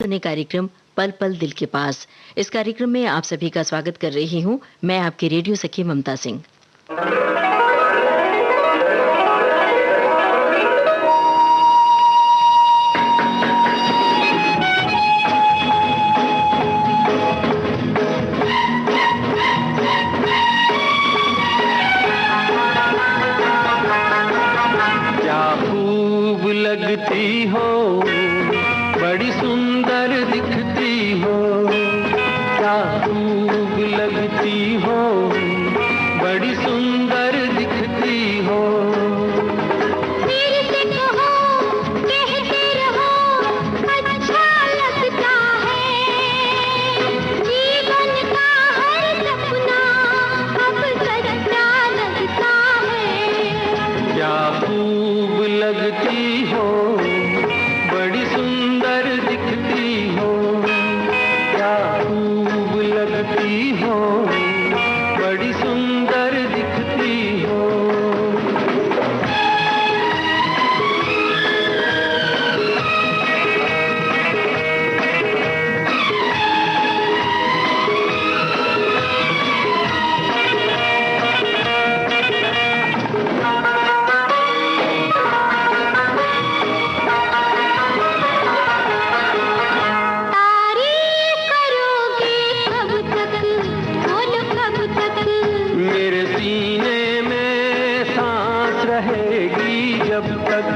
सुने कार्यक्रम पल पल दिल के पास। इस कार्यक्रम में आप सभी का स्वागत कर रही हूं मैं आपकी रेडियो सखी ममता सिंह। क्या खूब लगती हो, बड़ी सुंदर दिखती हो। क्या खूब लगती हो, बड़ी सुंदर दिखती हो। मेरे से कहो, कहते रहो, अच्छा लगता है। जीवन का हर सपना अब सच्चा लगता है। क्या खूब लगती हो, बड़ी सुंदर दिखती हो। क्या खूब लगती हो, बड़ी सुंदर दिखती हो। तारीफ करोगे कब तक, बोलो कब तक। मेरे सीने में सांस रहेगी जब तक।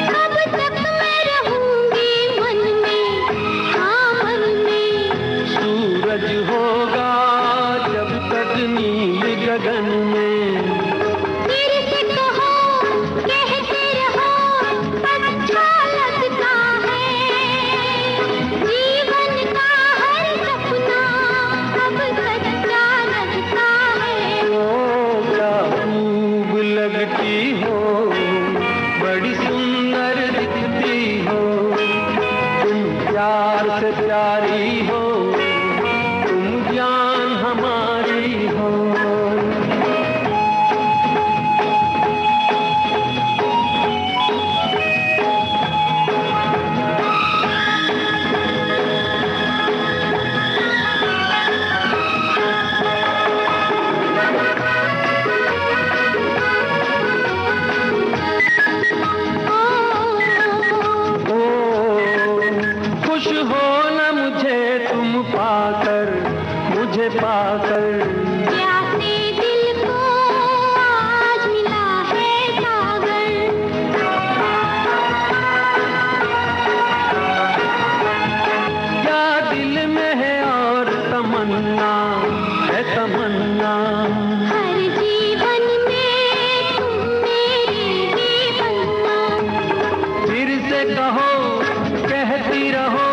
कब तक मैं रहूंगी मन में, हाँ मन में। सूरज होगा जब तक नील गगन में। मेरे से कहो, कहते रहो, अच्छा लगता है। जीवन का हर सपना अब सच्चा लगता है। ओ क्या खूब लगती हो, बड़ी सुंदर दिखती हो। तुम प्यार से प्यारी हो, तुम जान हमारी हो। ओ खुश हो न मुझे तुम पाकर, मुझे पाकर। प्यासे दिल को आज मिला है सागर। क्या दिल में है और तमन्ना, है तमन्ना। हर जीवन में तुम मेरे ही बनना। फिर से कहो, कहती रहो,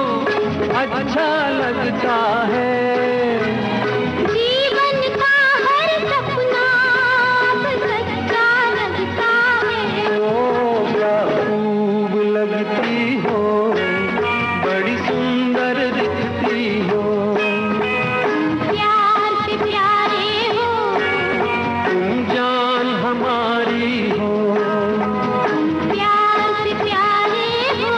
अच्छा लगता है। जीवन का हर सपना अब सच्चा लगता है। ओ क्या खूब लगती हो, बड़ी सुंदर दिखती हो। प्यार से प्यारे हो, तुम जान हमारी हो। प्यार से प्यारे हो।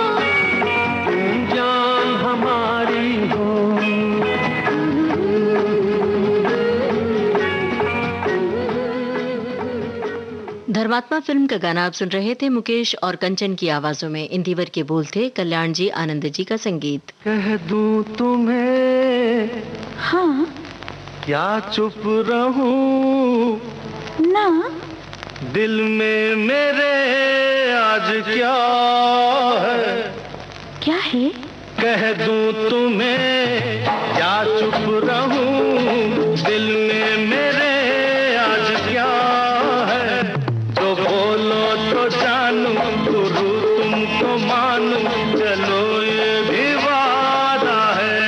तुम जान हमारी हो। धर्मात्मा फिल्म का गाना आप सुन रहे थे मुकेश और कंचन की आवाजों में। इंदिवर के बोल थे कल्याण जी आनंद जी का संगीत। कह दूं तुम्हें, हाँ क्या चुप रहूं। ना, दिल में मेरे आज क्या है। क्या है? कह दूं तुम्हें, क्या चुप रहूं। दिल में मेरे आज क्या है। तो बोलो तो जानूं, गुरु तुमको मानूं। चलो ये भी वादा है।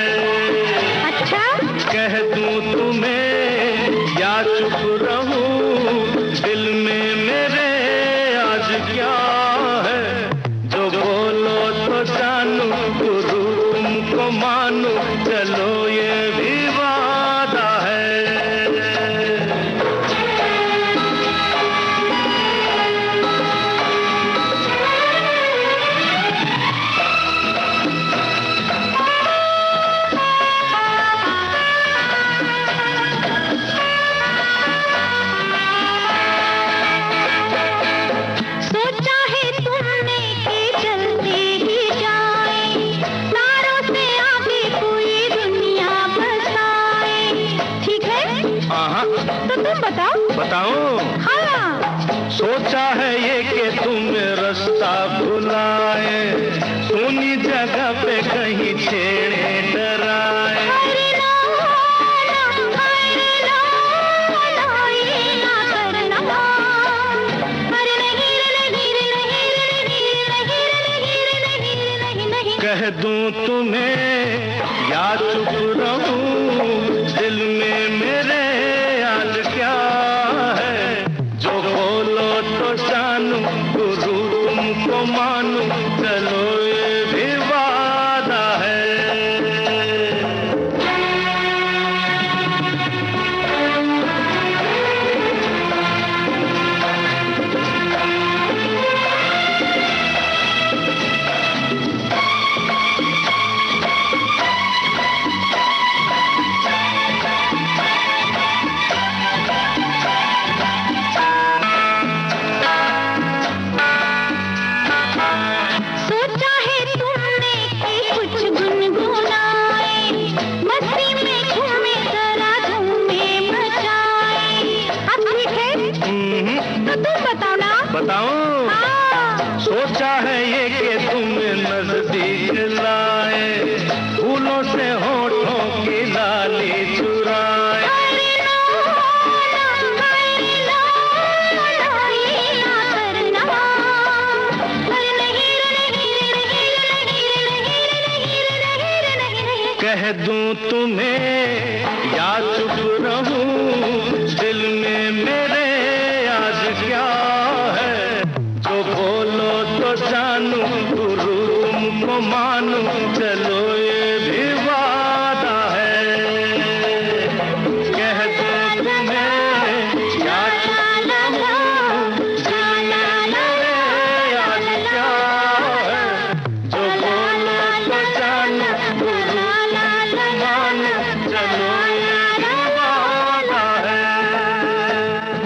अच्छा, कह दूं तुम्हें, या चुप रहूं। दिल में मेरे आज क्या है। जो बोलो तो जानूं, गुरु तुमको मानूं। चलो ये भी वादा है। बताऊं? हाँ। सोचा है ये कि तुम्हें रास्ता भुलाए, सुनी जगह पे कहीं छेड़े डराए। अरे ना ना, अरे ना ना, ये ना करना। अरे नहीं रे नहीं रे नहीं रे नहीं रे नहीं रे नहीं रे नहीं नहीं। कह दूं तुम्हें या चुप रहूं, दिल में मेरे आज क्या है, जो बोलो तो जानू, गुरु तुमको मानू, चलो ये भी वादा है। सोचा है तुमने कि कुछ गुनगुनाए, मस्ती में घूमे जरा धूमे मचाए। अब ठीक है तो तुम बताओ ना। बताऊं? हाँ। सोचा है ये कि तुम्हें नजदीक लाए, फूलों से होठों की लाली चुराए। अरे ना ना, अरे ना ना, ये ना करना। अरे नहीं रे नहीं रे नहीं रे नहीं रे नहीं रे नहीं रे नहीं रे नहीं। कह दूं तुम्हें या चुप रहूं, दिल में मेरे आज क्या है, जो बोलो तो जानू, गुरु तुमको मानू, चलो ये भी वादा है। कह दूं तुम्हें या चुप रहूं, दिल में मेरे आज क्या है, जो बोलो तो जानू, गुरु तुमको मानू, चलो ये भी वादा है।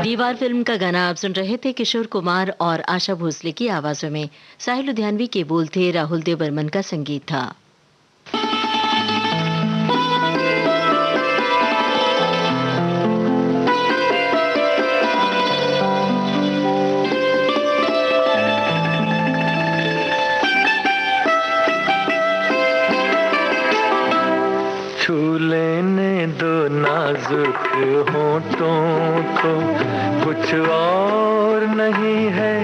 दीवार फिल्म का गाना आप सुन रहे थे किशोर कुमार और आशा भोसले की आवाजों में। साहिल लुधियानवी के बोल थे, राहुल देव बर्मन का संगीत था। छू लेने दो नाजुक होठों को, कुछ और नहीं है,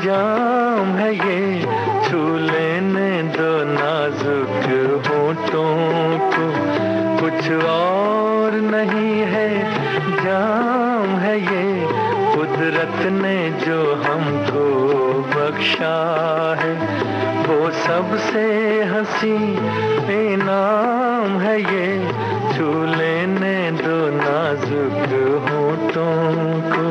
जाम है ये। छू लेने दो नाजुक होठों को, कुछ और नहीं है, जाम है ये। कुदरत ने जो हमको बख्शा है, वो सबसे हंसी इनाम है ये। छू लेने दो नाजुक होठों को।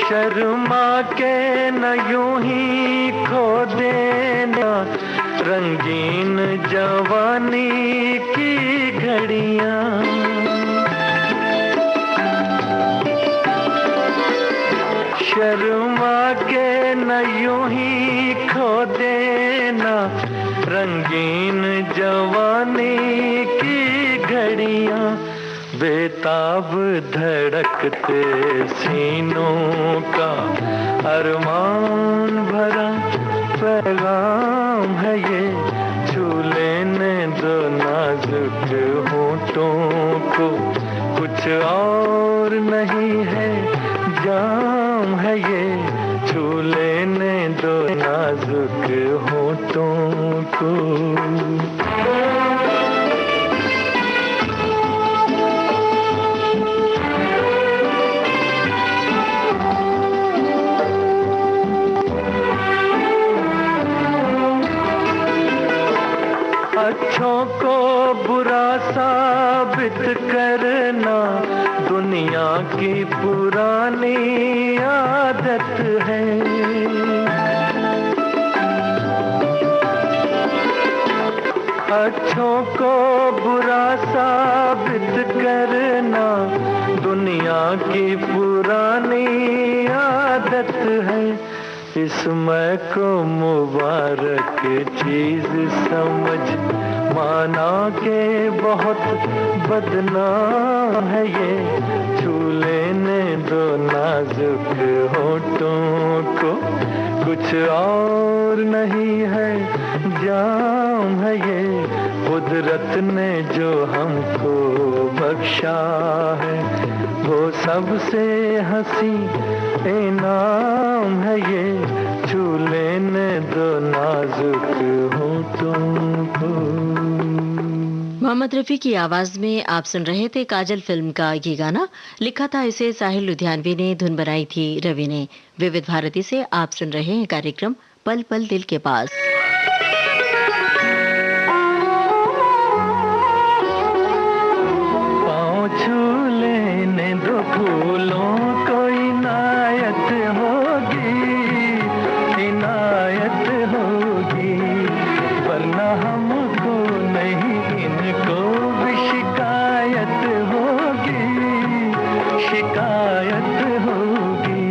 शर्मा के न यूं ही खो देना रंगीन जवानी की घड़ियां। शर्मा के न यूं ही खो देना रंगीन जवानी की घड़ियां। बेताब धड़कते सीनों का अरमान भरा पैगाम है ये। छू लेने दो नाजुक होठों को, कुछ और नहीं है, जाम है ये। छू लेने दो नाजुक होठों को। अच्छों को बुरा साबित करना दुनिया की पुरानी आदत है। अच्छों को बुरा साबित करना दुनिया की पुरानी आदत है, इसमें को मुबारक चीज समझ माना के बहुत बदनाम है ये, छू लेने दो नाजुक होठों को, कुछ और नहीं है जाम है ये, कुदरत ने जो हमको बख्शा है, वो सबसे हंसी इनाम है ये, छू लेने दो नाजुक होठों को। मोहम्मद रफी की आवाज में आप सुन रहे थे काजल फिल्म का ये गाना। लिखा था इसे साहिल लुधियानवी ने, धुन बनाई थी रवि ने। विविध भारती से आप सुन रहे हैं कार्यक्रम पल पल दिल के पास। पाँव छू लेने दो फूलों को, इनायत होगी, इनायत होगी, वरना हमको नहीं इनको भी शिकायत होगी, शिकायत होगी।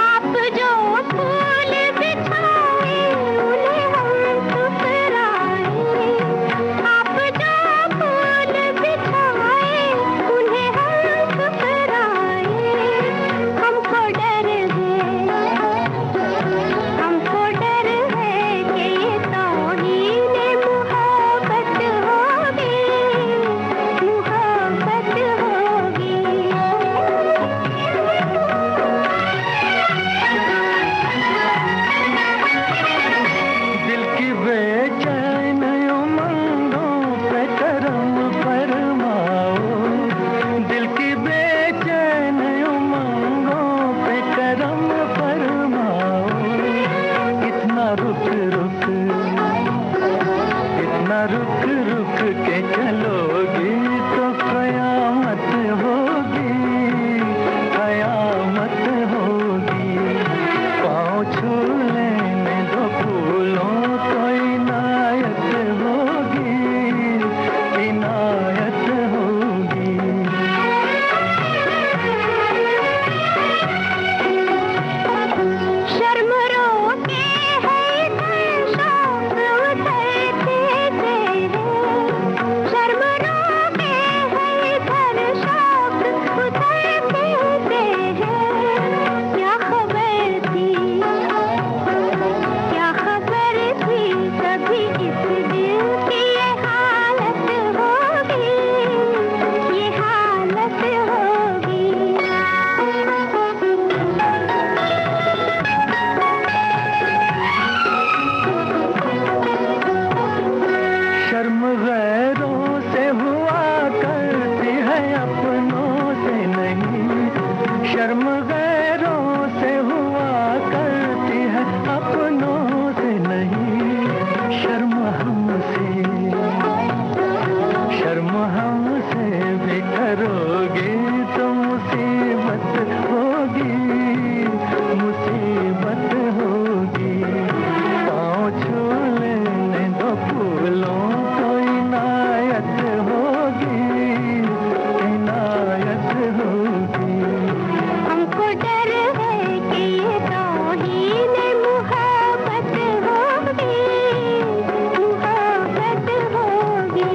आप जो फूल बिछाए उन्हें हम ठुकराए, आप जो फूल बिछाए उन्हें हम ठुकराए, हमको डर है कि ये तौहीन मुहब्बत होगी, मुहब्बत होगी। दिल की बेचैन उमंगों पे करम फरमाओ, दिल की बेचैन उमंगों पे करम फरमाओ, इतना रुक रुक, इतना रुक रुक के चलोगी तो कयामत होगी, कयामत होगी। पाँव छू लेने दो फूलों को, इनायत होगी, इनायत होगी। शर्म रोके है इधर शौक उतरते थे, शर्म रोके है इधर शौक उतरते थे। क्या खबर थी, क्या खबर थी कभी इस दिल की ये हालत होगी, ये हालत होगी। शर्म गैरों से हुआ करती है, अपनों से नहीं, शर्म गैरों से हुआ करती है, अपनों से नहीं। शर्म हमसे, शर्म हमसे भी करोगे तो मुसीबत होगी, मुसीबत होगी। पाँव छू लेने दो फूलों को, इनायत होगी, इनायत होगी। हमको डर है कि ये तौहीन मुहब्बत होगी, मुहब्बत होगी।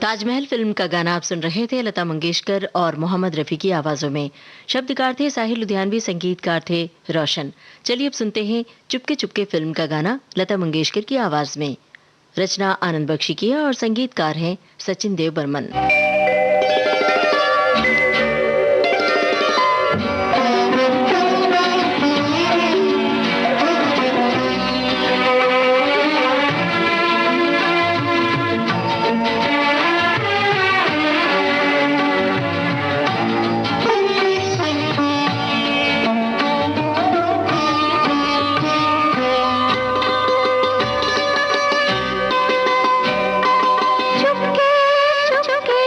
ताजमहल फिल्म का गाना आप सुन रहे थे लता मंगेशकर और मोहम्मद रफी की आवाजों में। शब्दकार थे साहिल लुधियानवी, संगीतकार थे रोशन। चलिए अब सुनते हैं चुपके चुपके फिल्म का गाना लता मंगेशकर की आवाज में। रचना आनंद बख्शी की है और संगीतकार हैं सचिन देव बर्मन। चुपके चुपके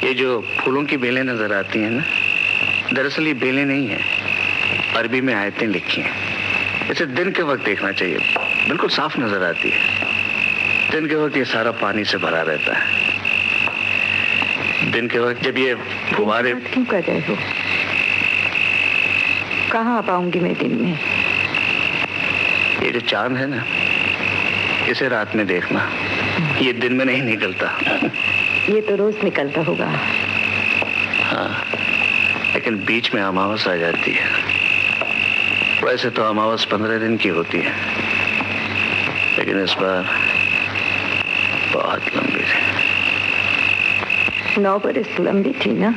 ये जो फूलों की बेलें नजर आती हैं ना, दरअसल ये बेलें नहीं है, अरबी में आयतें लिखी हैं। इसे दिन के वक्त देखना चाहिए, बिल्कुल साफ नजर आती है। दिन के वक्त ये सारा पानी से भरा रहता है। दिन के वक्त जब ये फुहारे... क्यों कर रहे हो? कहाँ आ पाऊंगी मैं दिन में? ये जो चांद है ना, इसे रात में देखना, ये दिन में नहीं निकलता। ये तो रोज निकलता होगा। हाँ, लेकिन बीच में अमावस आ जाती है। वैसे तो अमावस 15 दिन की होती है, लेकिन इस बार बहुत लंबी थी। 9 बरस लंबी थी ना।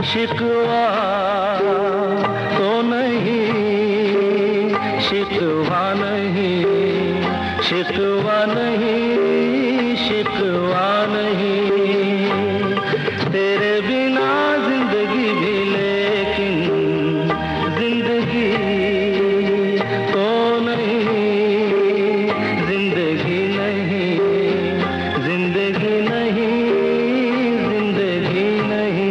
शिकवा तो नहीं, शिकवा नहीं, शिकवा नहीं, शिकवा नहीं। तेरे बिना जिंदगी भी, लेकिन जिंदगी तो नहीं, जिंदगी नहीं, जिंदगी नहीं, जिंदगी नहीं।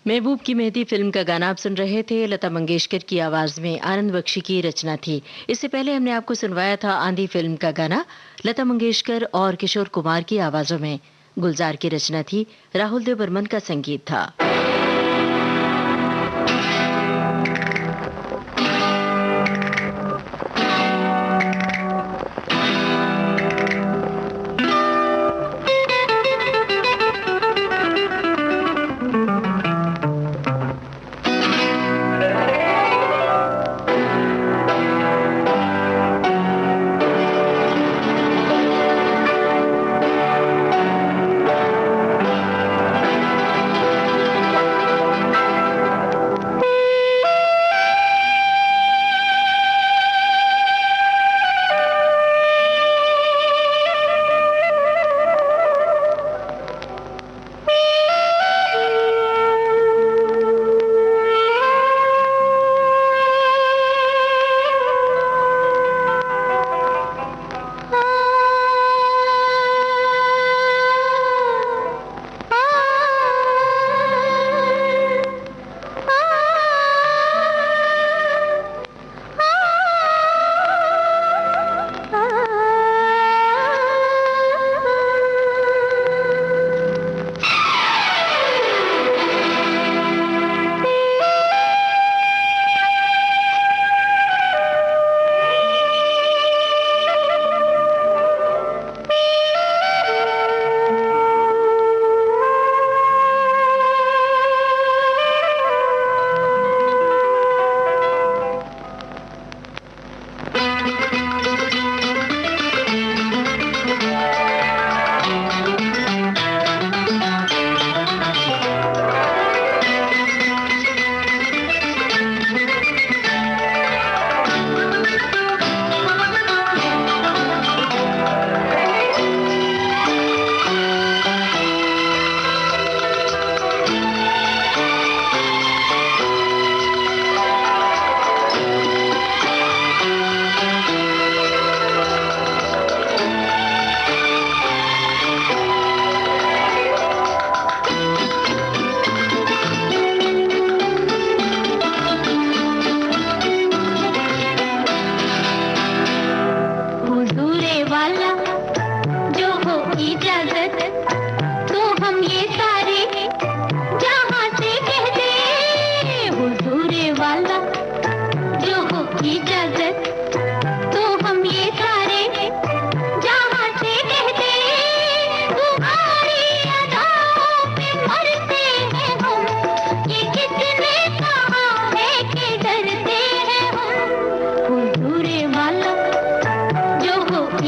महबूब की मेहंदी फिल्म का गाना आप सुन रहे थे। लता मंगेशकर की आवाज में आनंद बख्शी की रचना थी। इससे पहले हमने आपको सुनवाया था आंधी फिल्म का गाना, लता मंगेशकर और किशोर कुमार की आवाजों में। गुलजार की रचना थी, राहुल देव बर्मन का संगीत था।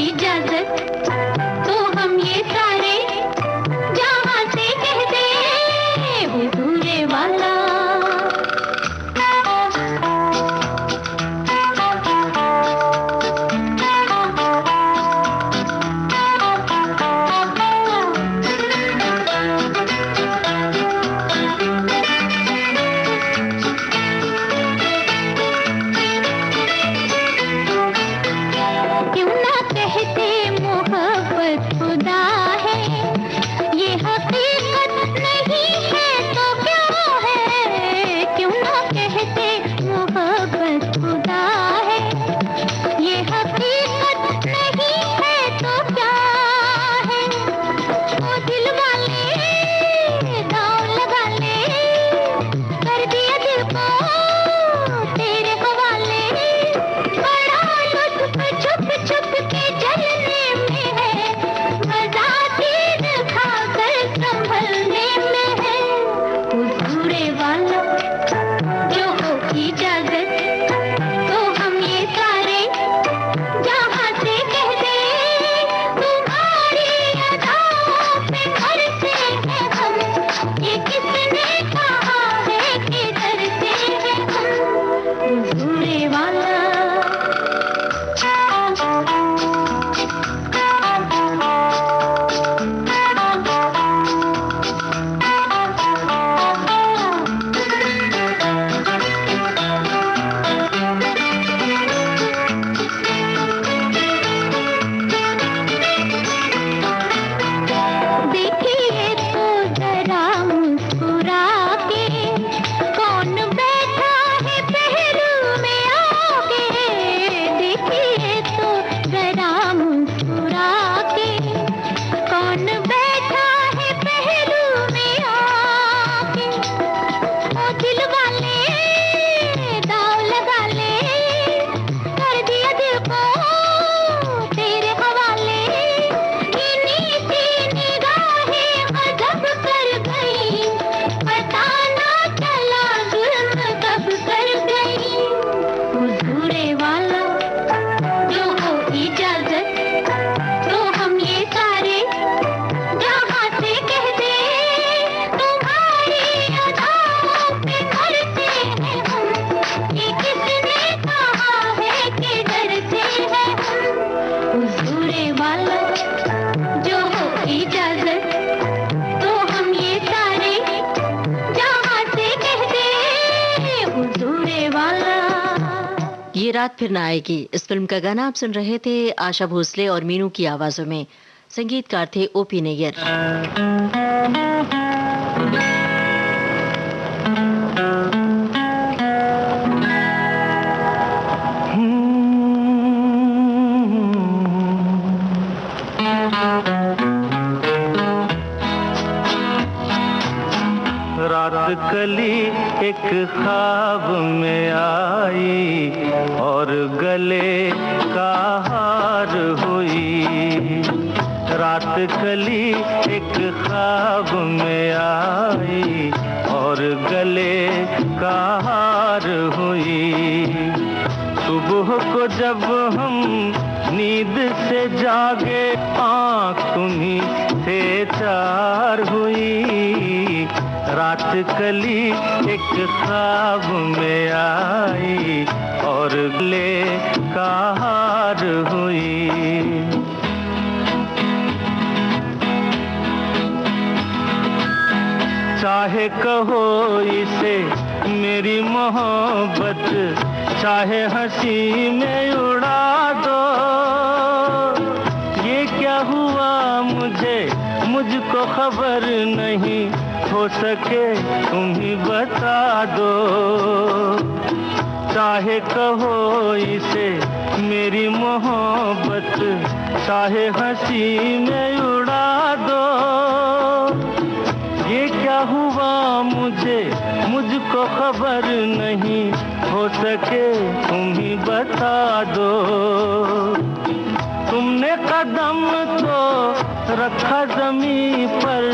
इजाजत तो हम ये सारे रात फिर ना आएगी। इस फिल्म का गाना आप सुन रहे थे आशा भोसले और मीनू की आवाजों में। संगीतकार थे ओपी नैयर। रात कली एक ख्वाब में आई और गले का हार हुई। रात कली एक ख्वाब में आई और गले का हार हुई। सुबह को जब हम नींद से जागे आँख तुम्हीं से चार हुई। रात कली एक ख्वाब में आई और गले का हार हुई। चाहे कहो इसे मेरी मोहब्बत, चाहे हंसी में उड़ा दो। ये क्या हुआ मुझको खबर नहीं, हो सके तुम ही बता दो। चाहे कहो इसे मेरी मोहब्बत, चाहे हंसी में उड़ा दो। ये क्या हुआ मुझको खबर नहीं, हो सके तुम ही बता दो। तुमने कदम तो रखा जमीन पर,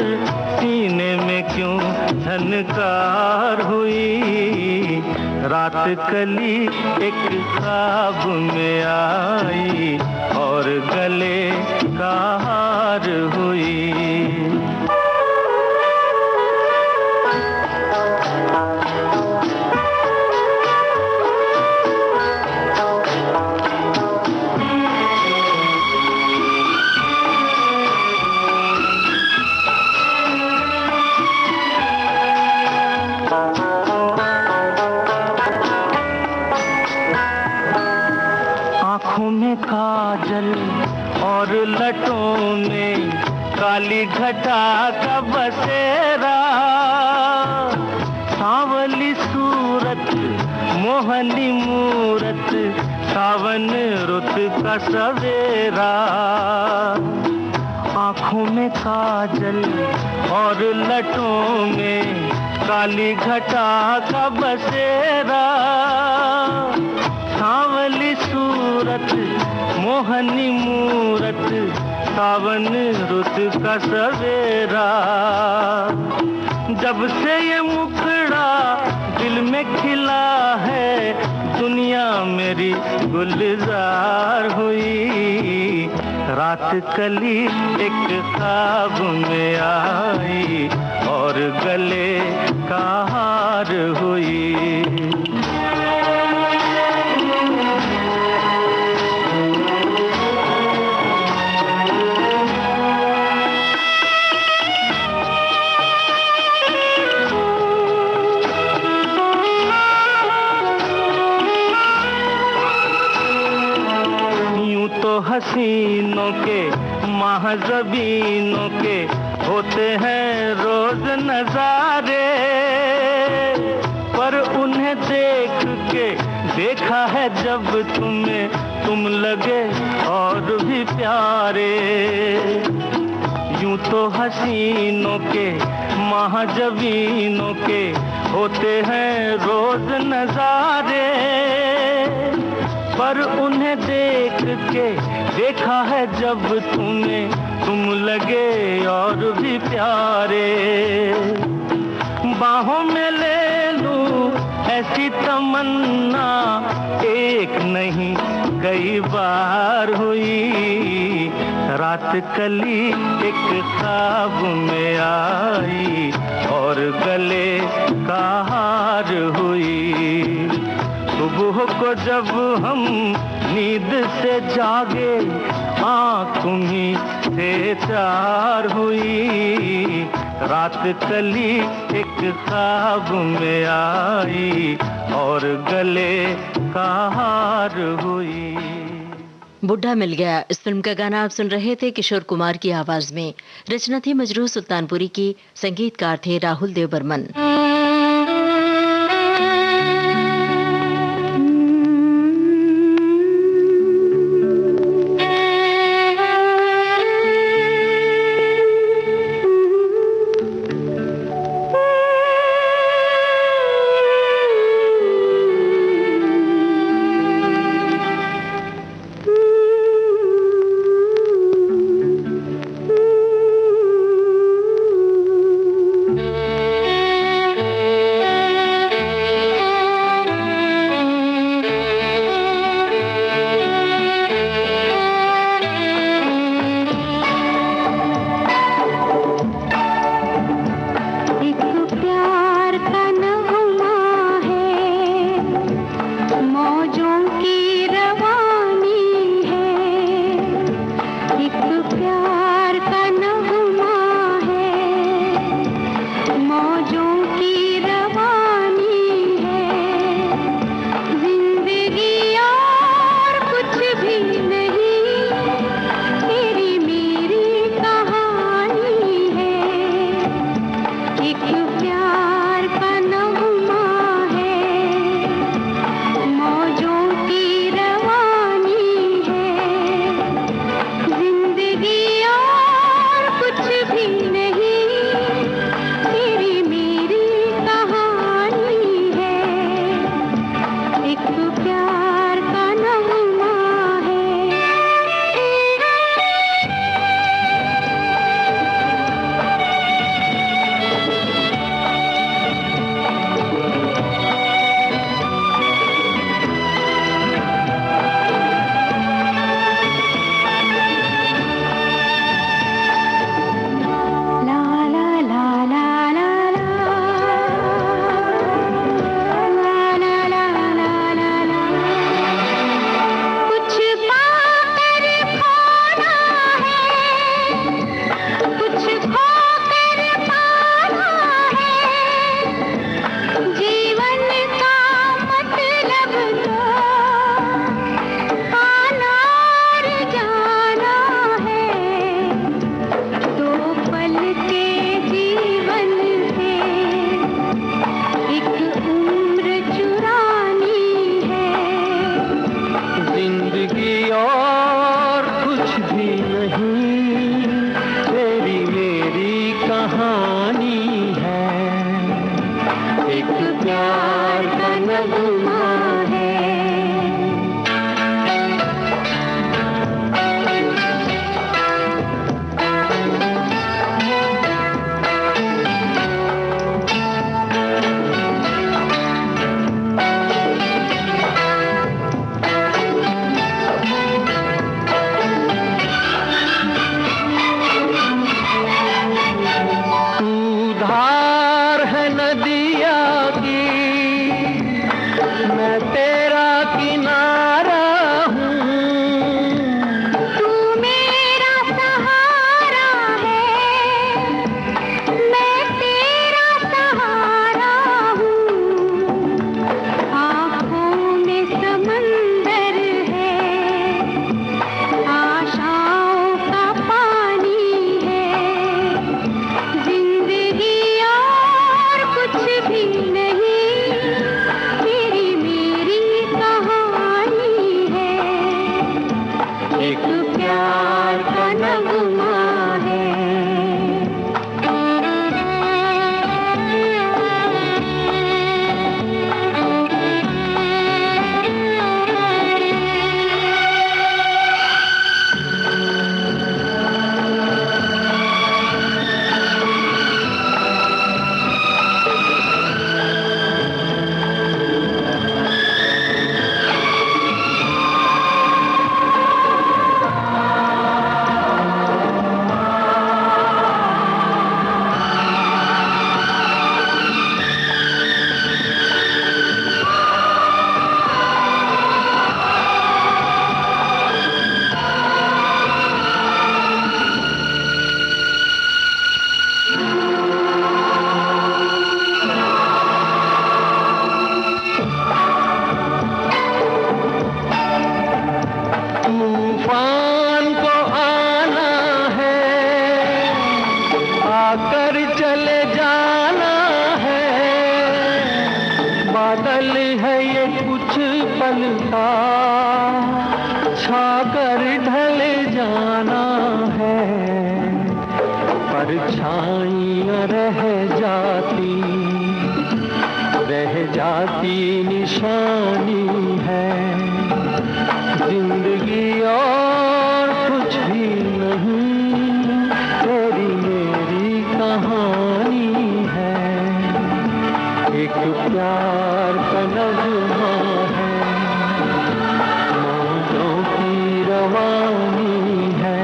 सीने में क्यों झनकार हुई। रात कली एक ख्वाब में आई और गले का हार हुई। आँखों में काजल और लटों में काली घटा का बसेरा। सांवली सूरत मोहनी मूरत, सावन रुत का सवेरा। आँखों में काजल और लटों में काली घटा का बसेरा। सांवली सूरत मोहनी मूरत, सावन रुत का सवेरा। जब से ये मुखड़ा दिल में खिला है, दुनिया मेरी गुलजार हुई। रात कली एक ख्वाब में आई और गले का हार हुई। हसीनों के महज़बीनों के होते हैं रोज नजारे, पर उन्हें देख के देखा है जब तुम लगे और भी प्यारे। यूं तो हसीनों के महज़बीनों के होते हैं रोज नजारे, पर उन्हें देख के देखा है जब तुम लगे और भी प्यारे। बाहों में ले लूं ऐसी तमन्ना, एक नहीं कई बार हुई। रात कली एक ख्वाब में आई और गले का हार हुई। सुबह को जब हम नींद से जागे आँख तुम्हीं से चार हुई। रात कली एक ख्वाब में आई और गले का हार हुई। बुढ़ा मिल गया, इस फिल्म का गाना आप सुन रहे थे किशोर कुमार की आवाज में। रचना थी मजरूह सुल्तानपुरी की, संगीतकार थे राहुल देव बर्मन। ढलता छाकर ढल जाना है, परछाइयाँ रह जाती निशानी है। जिंदगी और कुछ भी नहीं, तेरी मेरी कहानी है। एक प्यार का नगमा है, मौजों की रवानी है।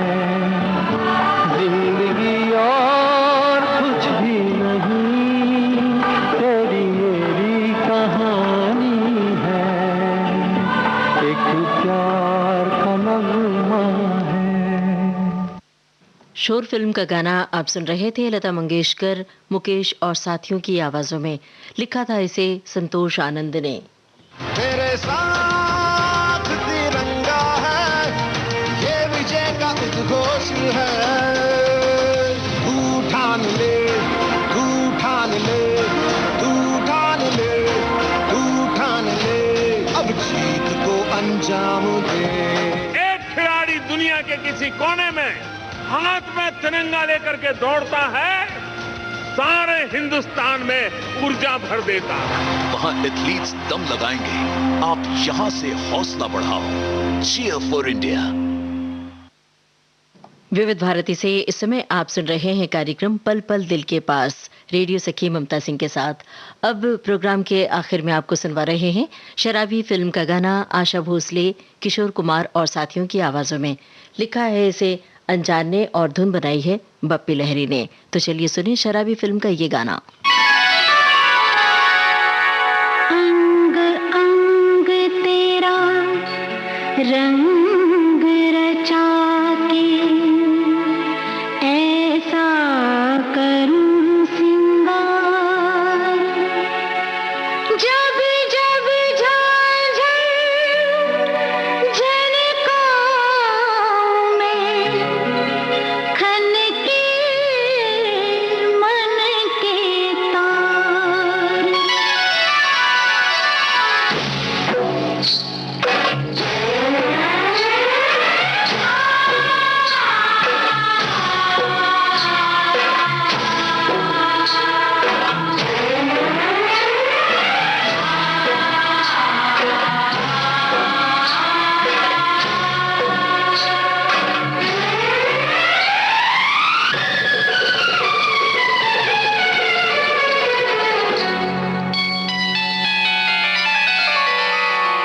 जिंदगी और कुछ भी नहीं, तेरी मेरी कहानी है। एक प्यार का नगमा है। शोर फिल्म का गाना आप सुन रहे थे लता मंगेशकर, मुकेश और साथियों की आवाजों में। लिखा था इसे संतोष आनंद ने। तेरे साथ तिरंगा है, ये विजय का उद्घोष है। तू ठान ले, तू ठान ले, तू ठान ले, तू ठान ले, अब जीत को अंजाम दे। एक खिलाड़ी दुनिया के किसी कोने में हाथ में तिरंगा लेकर के दौड़ता है, सारे हिंदुस्तान में ऊर्जा भर देता है। वहाँ एथलीट्स दम लगाएंगे, आप यहाँ से हौसला बढ़ाओ। Cheer for India. Vividh Bharati से इस समय आप सुन रहे हैं कार्यक्रम पल पल दिल के पास, रेडियो सखी ममता सिंह के साथ। अब प्रोग्राम के आखिर में आपको सुनवा रहे हैं शराबी फिल्म का गाना आशा भोसले, किशोर कुमार और साथियों की आवाजों में। लिखा है इसे अनजान ने और धुन बनाई है बप्पी लहरी ने। तो चलिए सुनिए शराबी फिल्म का ये गाना। अंग अंग तेरा रंग रचा के ऐसा करूं सिंगार, जब जब झांझर झनकाऊं मैं, खनके मन के तार।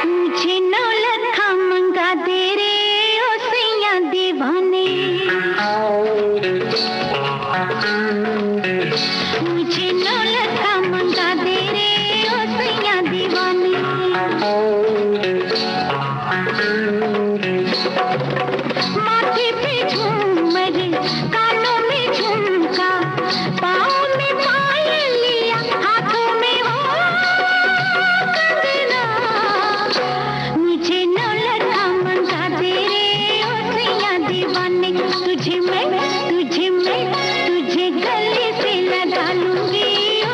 मुझे नौलखा मंगा दे रे ओ सैया दीवाने, मुझे नौलखा मंगा दे रे ओ सैया दीवाने। माथे पे झूमर, कानों में झुमका, पाँव में पायलिया, हाथों में हो कंगना। मुझे नौलखा मंगा दे रे ओ सैया दीवाने, तुझे मैं तुझे गले से लगा लूंगी ओ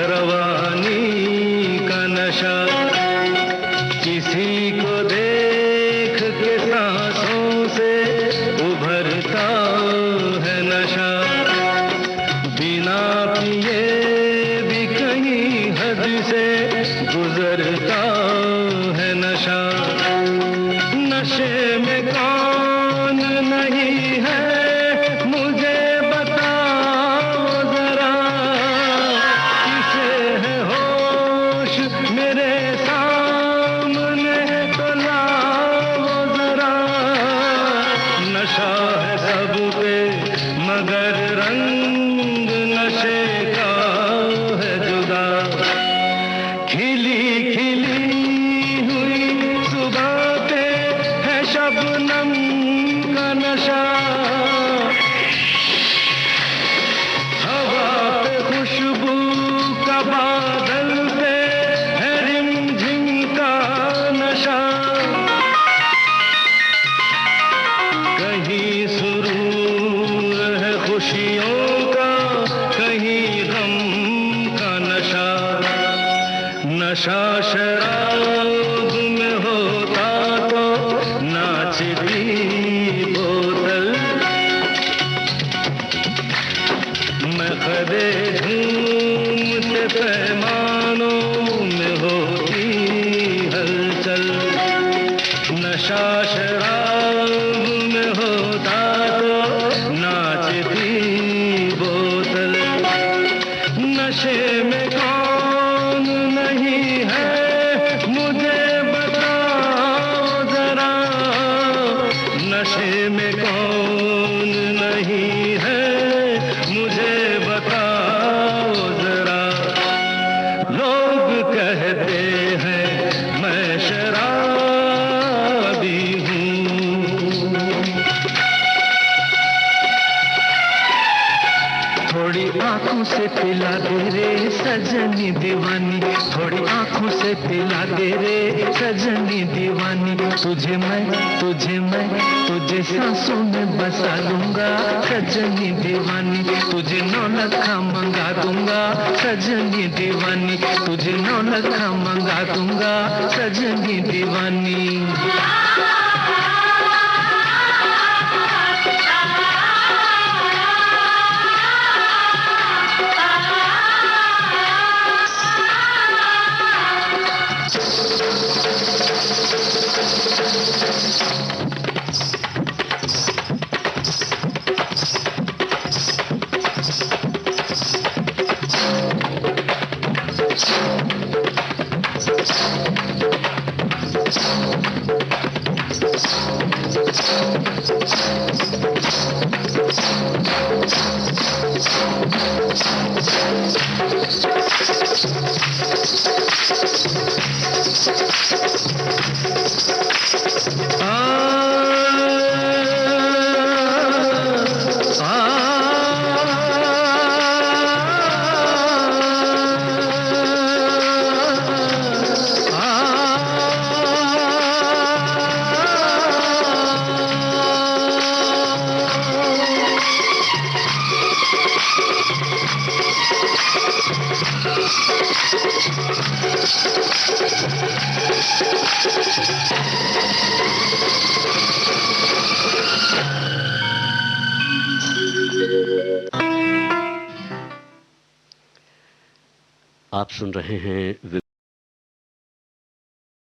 रवानी का नशा, किसी को देख के सांसों से उभरता है नशा, बिना पिए भी कहीं हद से गुजरता है नशा। नशे में कौन नहीं है मुझे बताओ जरा, किसे है होश मेरे सामने तो लाओ जरा। नशा है सब पे मगर रंग नशे का है जुदा, खिली खिली हुई सुबह पे है शबनम का नशा, हवा पे खुशबू का बादल पे है रिमझिम का नशा, कहीं सुरूर है खुशियों का कहीं गम का नशा। नशा शराब में होता तो नाचती बोतल, मखदे झूमते पैमानों में होती हलचल। नशा शराब में होता तो नाचती बोतल, नशे में कौन नहीं है मुझे बताओ जरा, नशे में कौन नहीं है मुझे बताओ जरा। लोग कहते हैं मैं शराबी हूँ, थोड़ी आंखों से पिला दे रे सजनी दीवानी, थोड़ी आंखों से पिला दे रे सजनी दीवानी। तुझे मैं तुझे सांसों में बसा लूंगा सजनी दीवानी, तुझे 9 लखा मंगा दूंगा सजनी दीवानी, तुझे 9 लखा मंगा दूंगा सजनी दीवानी। आप सुन रहे हैं